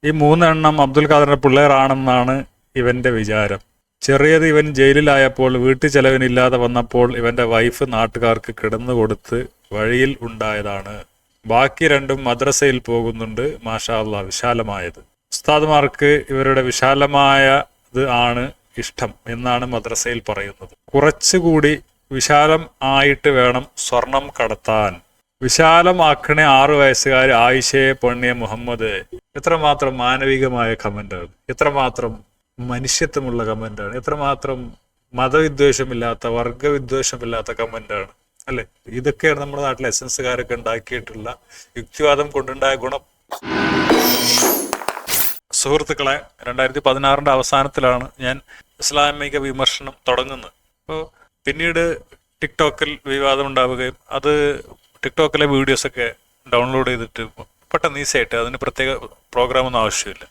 ഈ മൂന്നെണ്ണം അബ്ദുൽ ഖാദറിന്റെ പിള്ളേരാണെന്നാണ് ഇവന്റെ വിചാരം. ചെറിയത് ഇവൻ ജയിലിലായപ്പോൾ വീട്ടു ചെലവിനില്ലാതെ വന്നപ്പോൾ ഇവന്റെ വൈഫ് നാട്ടുകാർക്ക് കിടന്നുകൊടുത്ത് വഴിയിൽ ഉണ്ടായതാണ്. ബാക്കി രണ്ടും മദ്രസയിൽ പോകുന്നുണ്ട്. മാഷാ അല്ലാ, വിശാലമായത്. ഉസ്താദുമാർക്ക് ഇവരുടെ വിശാലമായത് ആണ് ഇഷ്ടം എന്നാണ് മദ്രസയിൽ പറയുന്നത്. കുറച്ചുകൂടി വിശാലം ആയിട്ട് വേണം സ്വർണം കടത്താൻ. വിശാലമാക്കണേ 6 വയസ്സുകാരി ആയിഷയെ പൊണ്ണിയ മുഹമ്മദ്. എത്രമാത്രം മാനവികമായ കമന്റാണ്, എത്രമാത്രം മനുഷ്യത്വമുള്ള കമന്റാണ്, എത്രമാത്രം മതവിദ്വേഷമില്ലാത്ത വർഗവിദ്വേഷമില്ലാത്ത കമന്റാണ് അല്ലെ. ഇതൊക്കെയാണ് നമ്മുടെ നാട്ടിലെ എസൻസുകാരൊക്കെ ഉണ്ടാക്കിയിട്ടുള്ള യുക്തിവാദം കൊണ്ടുണ്ടായ ഗുണം. സുഹൃത്തുക്കളെ, 2016 അവസാനത്തിലാണ് ഞാൻ ഇസ്ലാമിക വിമർശനം തുടങ്ങുന്നത്. അപ്പോൾ പിന്നീട് ടിക്ടോക്കിൽ വിവാദം ഉണ്ടാവുകയും അത് ടിക്ടോക്കിലെ വീഡിയോസൊക്കെ ഡൗൺലോഡ് ചെയ്തിട്ട് പെട്ടെന്ന് ഈസിയായിട്ട്, അതിന് പ്രത്യേക പ്രോഗ്രാമൊന്നും ആവശ്യമില്ല,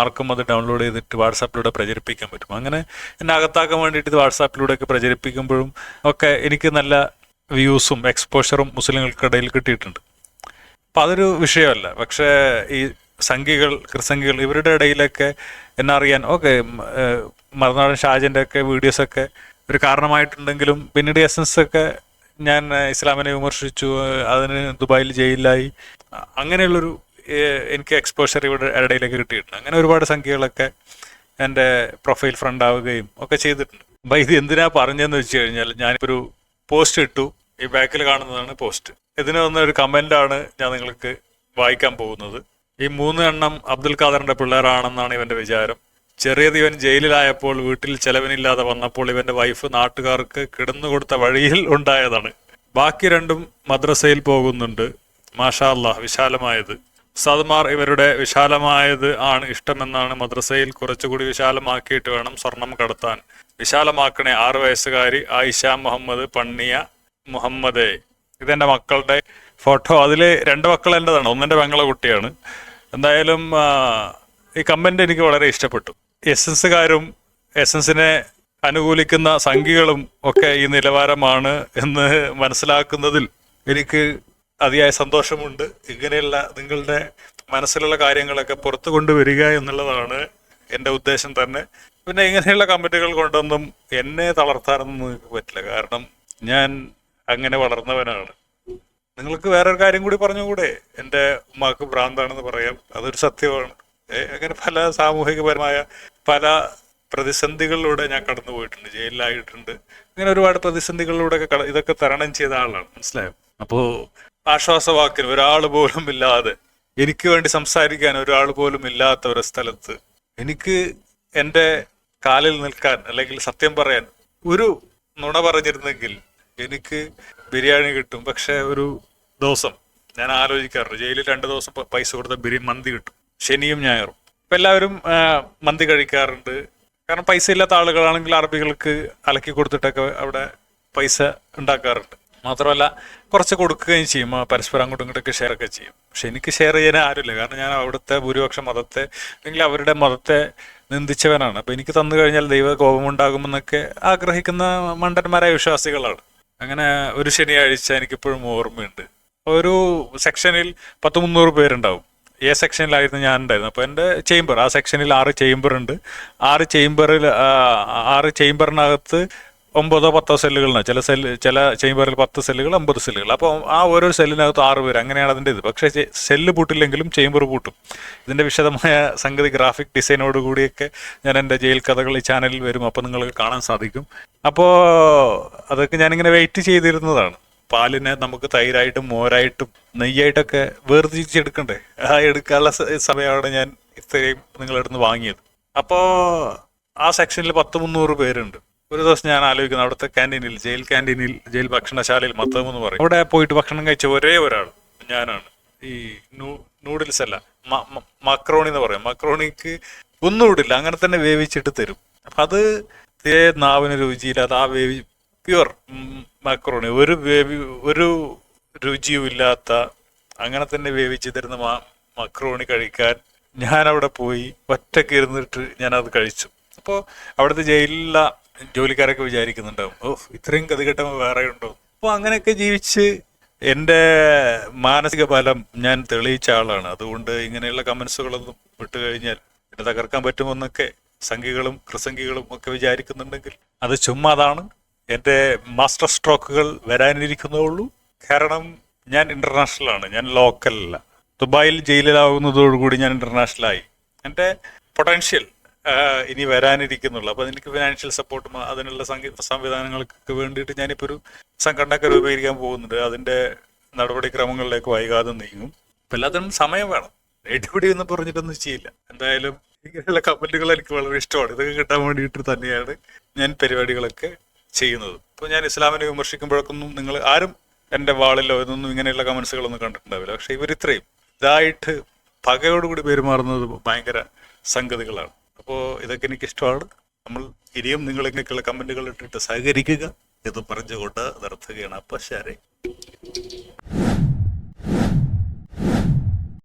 ആർക്കും അത് ഡൗൺലോഡ് ചെയ്തിട്ട് വാട്സാപ്പിലൂടെ പ്രചരിപ്പിക്കാൻ പറ്റും. അങ്ങനെ എന്നെ അകത്താക്കാൻ വേണ്ടിയിട്ട് ഇത് വാട്സാപ്പിലൂടെയൊക്കെ പ്രചരിപ്പിക്കുമ്പോഴും ഒക്കെ എനിക്ക് നല്ല വ്യൂസും എക്സ്പോഷറും മുസ്ലിങ്ങൾക്കിടയിൽ കിട്ടിയിട്ടുണ്ട്. അപ്പം അതൊരു വിഷയമല്ല. പക്ഷേ ഈ സംഘികൾ, ക്രിസംഘികൾ, ഇവരുടെ ഇടയിലൊക്കെ എന്നെ അറിയാൻ മറുനാടൻ ഷാജൻ്റെ ഒക്കെ വീഡിയോസൊക്കെ ഒരു കാരണമായിട്ടുണ്ടെങ്കിലും പിന്നീട് എസൻസ് ഒക്കെ ഞാൻ ഇസ്ലാമിനെ വിമർശിച്ചു, അതിന് ദുബായിൽ ജയിലിലായി, അങ്ങനെയുള്ളൊരു എനിക്ക് എക്സ്പോഷർ ഇവിടെ ഇടയിലേക്ക് കിട്ടിയിട്ടുണ്ട്. അങ്ങനെ ഒരുപാട് സംഖ്യകളൊക്കെ എൻ്റെ പ്രൊഫൈൽ ഫ്രണ്ട് ആവുകയും ഒക്കെ ചെയ്തിട്ടുണ്ട്. അപ്പം ഇത് എന്തിനാ പറഞ്ഞതെന്ന് വെച്ച് കഴിഞ്ഞാൽ, ഞാനിപ്പോൾ ഒരു പോസ്റ്റ് ഇട്ടു, ഈ ബാക്കിൽ കാണുന്നതാണ് പോസ്റ്റ്. ഇതിന് വന്നൊരു കമൻ്റാണ് ഞാൻ നിങ്ങൾക്ക് വായിക്കാൻ പോകുന്നത്. ഈ 3 എണ്ണം അബ്ദുൽ ഖാദറിന്റെ പിള്ളേരാണെന്നാണ് ഇവന്റെ വിചാരം. ചെറിയത് ഇവൻ ജയിലിലായപ്പോൾ വീട്ടിൽ ചെലവിനില്ലാതെ വന്നപ്പോൾ ഇവന്റെ വൈഫ് നാട്ടുകാർക്ക് കിടന്നുകൊടുത്ത വഴിയിൽ ഉണ്ടായതാണ്. ബാക്കി രണ്ടും മദ്രസയിൽ പോകുന്നുണ്ട്. മാഷാ അല്ലാഹ്, വിശാലമായത്. ഉസ്താദുമാർ ഇവരുടെ വിശാലമായത് ആണ് ഇഷ്ടമെന്നാണ് മദ്രസയിൽ കുറച്ചുകൂടി വിശാലമാക്കിയിട്ട് വേണം സ്വർണം കടത്താൻ. വിശാലമാക്കണേ 6 വയസ്സുകാരി ആയിഷ മുഹമ്മദ് പണ്ണിയ മുഹമ്മദേ. ഇതെന്റെ മക്കളുടെ ഫോട്ടോ. അതിൽ 2 മക്കൾ എൻ്റെതാണ്, ഒന്നെൻ്റെ പെങ്ങളെ കുട്ടിയാണ്. എന്തായാലും ഈ കമൻ്റ് എനിക്ക് വളരെ ഇഷ്ടപ്പെട്ടു. എസൻസുകാരും എസൻസിനെ അനുകൂലിക്കുന്ന സംഘികളും ഒക്കെ ഈ നിലവാരമാണ് എന്ന് മനസ്സിലാക്കുന്നതിൽ എനിക്ക് അതിയായ സന്തോഷമുണ്ട്. ഇങ്ങനെയുള്ള നിങ്ങളുടെ മനസ്സിലുള്ള കാര്യങ്ങളൊക്കെ പുറത്തു കൊണ്ടുവരിക എന്നുള്ളതാണ് എൻ്റെ ഉദ്ദേശം തന്നെ. പിന്നെ ഇങ്ങനെയുള്ള കമൻറ്റുകൾ കൊണ്ടൊന്നും എന്നെ തളർത്താനൊന്നും നിങ്ങൾക്ക് പറ്റില്ല, കാരണം ഞാൻ അങ്ങനെ വളർന്നവനാണ്. നിങ്ങൾക്ക് വേറൊരു കാര്യം കൂടി പറഞ്ഞുകൂടെ? എൻ്റെ ഉമ്മാക്ക് ഭ്രാന്താണെന്ന് പറയാം, അതൊരു സത്യമാണ്. അങ്ങനെ പല സാമൂഹികപരമായ പല പ്രതിസന്ധികളിലൂടെ ഞാൻ കടന്നു പോയിട്ടുണ്ട്, ജയിലിലായിട്ടുണ്ട്. അങ്ങനെ ഒരുപാട് പ്രതിസന്ധികളിലൂടെ ഇതൊക്കെ തരണം ചെയ്ത ആളാണ്, മനസ്സിലായോ? അപ്പോൾ ആശ്വാസവാക്കിന് ഒരാൾ പോലും ഇല്ലാതെ, എനിക്ക് വേണ്ടി സംസാരിക്കാൻ ഒരാൾ പോലും ഇല്ലാത്ത ഒരു സ്ഥലത്ത് എനിക്ക് എൻ്റെ കാലിൽ നിൽക്കാൻ, അല്ലെങ്കിൽ സത്യം പറയാൻ, ഒരു നുണ പറഞ്ഞിരുന്നെങ്കിൽ എനിക്ക് ബിരിയാണി കിട്ടും. പക്ഷെ ഒരു ദിവസം ഞാൻ ആലോചിക്കാറുണ്ട്, ജയിലിൽ 2 ദിവസം പൈസ കൊടുത്ത മന്തി കിട്ടും, ശനിയും ഞായറും. ഇപ്പം എല്ലാവരും മന്തി കഴിക്കാറുണ്ട്. കാരണം പൈസ ഇല്ലാത്ത ആളുകളാണെങ്കിൽ അറബികൾക്ക് അലക്കി കൊടുത്തിട്ടൊക്കെ അവിടെ പൈസ ഉണ്ടാക്കാറുണ്ട്. മാത്രമല്ല കുറച്ച് കൊടുക്കുകയും ചെയ്യും, പരസ്പരം അങ്ങോട്ടും ഇങ്ങോട്ടൊക്കെ ഷെയർ ഒക്കെ ചെയ്യും. പക്ഷെ എനിക്ക് ഷെയർ ചെയ്യാൻ ആരുമില്ല, കാരണം ഞാൻ അവിടുത്തെ ഭൂരിപക്ഷം മതത്തെ, അല്ലെങ്കിൽ അവരുടെ മതത്തെ നിന്ദിച്ചവനാണ്. അപ്പം എനിക്ക് തന്നു കഴിഞ്ഞാൽ ദൈവ കോപമുണ്ടാകുമെന്നൊക്കെ ആഗ്രഹിക്കുന്ന മണ്ടന്മാരായ വിശ്വാസികളാണ്. അങ്ങനെ ഒരു ശനിയാഴ്ച എനിക്കിപ്പോഴും ഓർമ്മയുണ്ട്, ഒരു സെക്ഷനിൽ 100-300 പേരുണ്ടാവും. സെക്ഷനിലായിരുന്നു ഞാൻ ഉണ്ടായിരുന്നു. അപ്പോൾ എൻ്റെ ചേംബർ, ആ സെക്ഷനിൽ 6 ചേംബർ ഉണ്ട്. 6 ചേംബറിനകത്ത് 9-10 സെല്ലുകളാണ്. ചില ചേംബറിൽ 10 സെല്ലുകൾ, 50 സെല്ലുകൾ. അപ്പോൾ ആ ഓരോ സെല്ലിനകത്ത് 6 പേര്, അങ്ങനെയാണ് അതിൻ്റെ ഇത്. പക്ഷേ സെല്ല് പൂട്ടില്ലെങ്കിലും ചേംബർ പൂട്ടും. ഇതിൻ്റെ വിശദമായ സംഗതി ഗ്രാഫിക് ഡിസൈനോട് കൂടിയൊക്കെ ഞാൻ എൻ്റെ ജയിൽ കഥകൾ ഈ ചാനലിൽ വരും, അപ്പോൾ നിങ്ങൾക്ക് കാണാൻ സാധിക്കും. അപ്പോൾ അതൊക്കെ ഞാനിങ്ങനെ വെയിറ്റ് ചെയ്തിരുന്നതാണ്. പാലിനെ നമുക്ക് തൈരായിട്ടും മോരായിട്ടും നെയ്യായിട്ടൊക്കെ വേർതിരിച്ചെടുക്കണ്ടേ, എടുക്കാനുള്ള സമയമാണ് ഞാൻ ഇത്രയും നിങ്ങളടുത്ത് വാങ്ങിയത്. അപ്പോൾ ആ സെക്ഷനിൽ 100-300 പേരുണ്ട്. ഒരു ദിവസം ഞാൻ ആലോചിക്കുന്നത്, അവിടുത്തെ ക്യാൻറ്റീനിൽ, ജയിൽ ഭക്ഷണശാലയിൽ മത്തം എന്ന് പറയും, അവിടെ പോയിട്ട് ഭക്ഷണം കഴിച്ച ഒരേ ഒരാൾ ഞാനാണ്. ഈ നൂഡിൽസ് അല്ല, മക്രോണി എന്ന് പറയും. മക്രോണിക്ക് ഒന്നും ഇടില്ല, അങ്ങനെ തന്നെ വേവിച്ചിട്ട് തരും. അപ്പം അത് തീരെ നാവിന് രുചിയില്ലാതെ, ആ പ്യുവർ മക്രോണി, ഒരു രുചിയും ഇല്ലാത്ത, അങ്ങനെ തന്നെ വേവിച്ച് തരുന്ന മക്രോണി കഴിക്കാൻ ഞാൻ അവിടെ പോയി ഒറ്റയ്ക്ക് ഇരുന്നിട്ട് ഞാനത് കഴിച്ചു. അപ്പോൾ അവിടുത്തെ ജയിലിലുള്ള ജോലിക്കാരൊക്കെ വിചാരിക്കുന്നുണ്ടാവും, ഇത്രയും ഗതികെട്ടവൻ വേറെ ഉണ്ടോ. അപ്പോൾ അങ്ങനെയൊക്കെ ജീവിച്ച് എൻ്റെ മാനസിക ബലം ഞാൻ തെളിയിച്ച ആളാണ്. അതുകൊണ്ട് ഇങ്ങനെയുള്ള കമൻസുകളൊന്നും വിട്ടു കഴിഞ്ഞാൽ എന്നെ തകർക്കാൻ പറ്റുമെന്നൊക്കെ സംഘികളും പ്രസംഗികളും ഒക്കെ വിചാരിക്കുന്നുണ്ടെങ്കിൽ അത് ചുമ്മാതാണ്. എൻ്റെ മാസ്റ്റർ സ്ട്രോക്കുകൾ വരാനിരിക്കുന്നതുള്ളൂ. കാരണം ഞാൻ ഇന്റർനാഷണലാണ്, ഞാൻ ലോക്കലല്ല. ദുബായിൽ ജയിലിലാവുന്നതോടുകൂടി ഞാൻ ഇന്റർനാഷണലായി. എൻ്റെ പൊട്ടൻഷ്യൽ ഇനി വരാനിരിക്കുന്നുള്ളൂ. അപ്പോൾ എനിക്ക് ഫിനാൻഷ്യൽ സപ്പോർട്ടും അതിനുള്ള സംവിധാനങ്ങൾക്ക് വേണ്ടിയിട്ട് ഞാനിപ്പോൾ ഒരു സംഘടനയൊക്കെ രൂപീകരിക്കാൻ പോകുന്നുണ്ട്. അതിൻ്റെ നടപടിക്രമങ്ങളിലേക്ക് വൈകാതെ നീങ്ങും. അപ്പം എല്ലാത്തിനും സമയം വേണം. എടിപിടി എന്ന് പറഞ്ഞിട്ടൊന്നും ചെയ്യില്ല. എന്തായാലും ഇങ്ങനെയുള്ള കമൻറ്റുകൾ എനിക്ക് വളരെ ഇഷ്ടമാണ്. ഇതൊക്കെ കിട്ടാൻ വേണ്ടിയിട്ട് തന്നെയാണ് ഞാൻ പരിപാടികളൊക്കെ ചെയ്യുന്നത്. ഇപ്പോൾ ഞാൻ ഇസ്ലാമിനെ വിമർശിക്കുമ്പോഴൊക്കൊന്നും നിങ്ങൾ ആരും എൻ്റെ വാളിലോ ഇതൊന്നും ഇങ്ങനെയുള്ള കമൻസുകളൊന്നും കണ്ടിട്ടുണ്ടാവില്ല. പക്ഷെ ഇവരിത്രയും ഇതായിട്ട് പകയോടുകൂടി പെരുമാറുന്നത് ഭയങ്കര സംഗതികളാണ്. അപ്പോൾ ഇതൊക്കെ എനിക്കിഷ്ടമാണ്. നമ്മൾ ഇനിയും നിങ്ങൾ ഇങ്ങനെയൊക്കെയുള്ള കമൻറ്റുകൾ ഇട്ടിട്ട് സഹകരിക്കുക എന്ന് പറഞ്ഞുകൊണ്ട് നിർത്തുകയാണ്. അപ്പം ശരി.